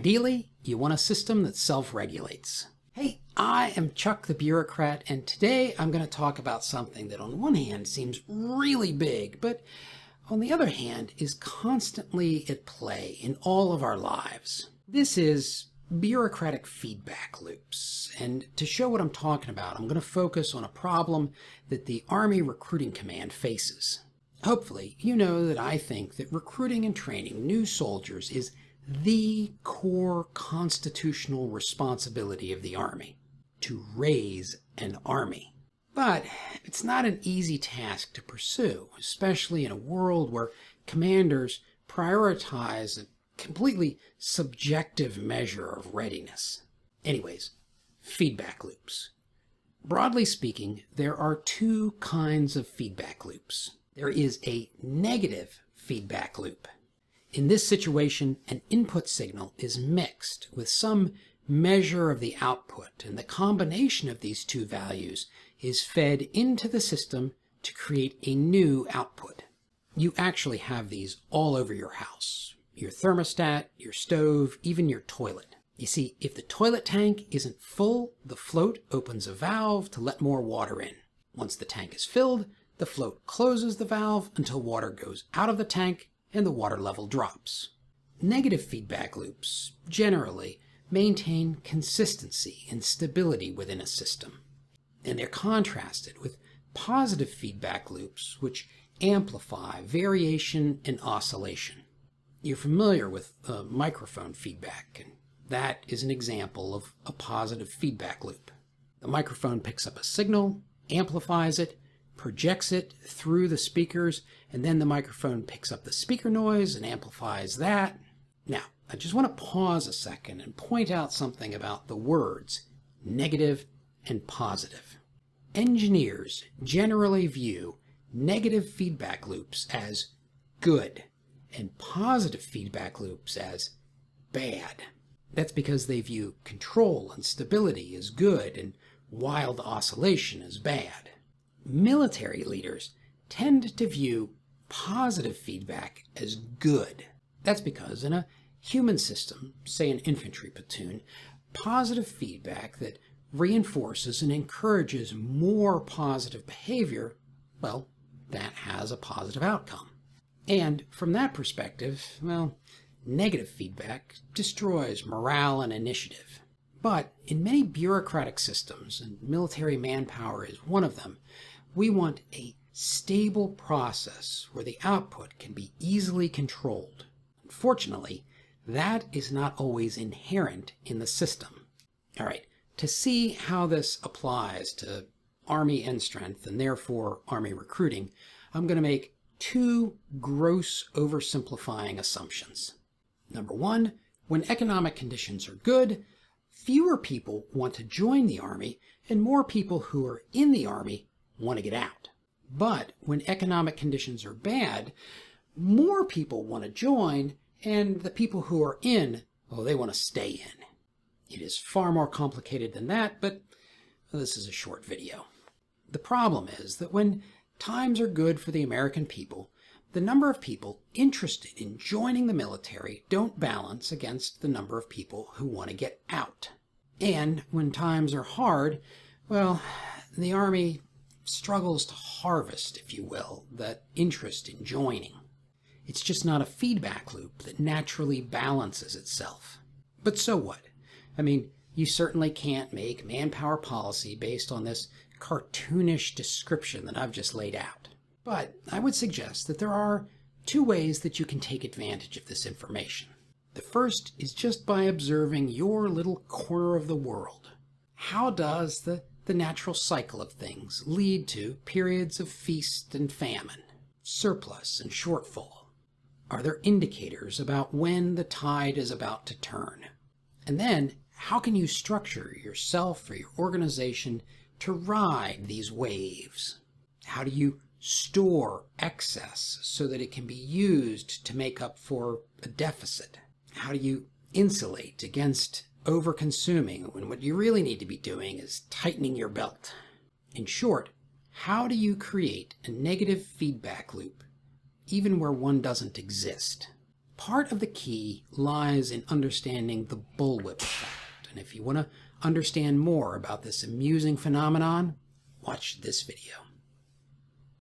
Ideally, you want a system that self-regulates. Hey, I am Chuck the Bureaucrat, and today I'm going to talk about something that on one hand seems really big, but on the other hand is constantly at play in all of our lives. This is bureaucratic feedback loops, and to show what I'm talking about, I'm going to focus on a problem that the Army Recruiting Command faces. Hopefully, you know that I think that recruiting and training new soldiers is the core constitutional responsibility of the Army, to raise an army. But it's not an easy task to pursue, especially in a world where commanders prioritize a completely subjective measure of readiness. Anyways, feedback loops. Broadly speaking, there are two kinds of feedback loops. There is a negative feedback loop. In this situation, an input signal is mixed with some measure of the output, and the combination of these two values is fed into the system to create a new output. You actually have these all over your house. Your thermostat, your stove, even your toilet. You see, if the toilet tank isn't full, the float opens a valve to let more water in. Once the tank is filled, the float closes the valve until water goes out of the tank and the water level drops. Negative feedback loops generally maintain consistency and stability within a system, and they're contrasted with positive feedback loops which amplify variation and oscillation. You're familiar with microphone feedback, and that is an example of a positive feedback loop. The microphone picks up a signal, amplifies it, projects it through the speakers, and then the microphone picks up the speaker noise and amplifies that. Now, I just want to pause a second and point out something about the words negative and positive. Engineers generally view negative feedback loops as good and positive feedback loops as bad. That's because they view control and stability as good and wild oscillation as bad. Military leaders tend to view positive feedback as good. That's because in a human system, say an infantry platoon, positive feedback that reinforces and encourages more positive behavior, well, that has a positive outcome. And from that perspective, well, negative feedback destroys morale and initiative. But in many bureaucratic systems, and military manpower is one of them, we want a stable process where the output can be easily controlled. Unfortunately, that is not always inherent in the system. All right, to see how this applies to Army end strength and therefore Army recruiting, I'm going to make two gross oversimplifying assumptions. Number one, when economic conditions are good, fewer people want to join the Army and more people who are in the Army want to get out. But when economic conditions are bad, more people want to join and the people who are in, oh, they want to stay in. It is far more complicated than that, but this is a short video. The problem is that when times are good for the American people, the number of people interested in joining the military don't balance against the number of people who want to get out. And when times are hard, well, the Army struggles to harvest, if you will, that interest in joining. It's just not a feedback loop that naturally balances itself. But so what? I mean, you certainly can't make manpower policy based on this cartoonish description that I've just laid out. But I would suggest that there are two ways that you can take advantage of this information. The first is just by observing your little corner of the world. How does the natural cycle of things lead to periods of feast and famine, surplus and shortfall? Are there indicators about when the tide is about to turn? And then, how can you structure yourself or your organization to ride these waves? How do you store excess so that it can be used to make up for a deficit? How do you insulate against over-consuming when what you really need to be doing is tightening your belt? In short, how do you create a negative feedback loop even where one doesn't exist? part of the key lies in understanding the bullwhip effect. And if you want to understand more about this amusing phenomenon, watch this video.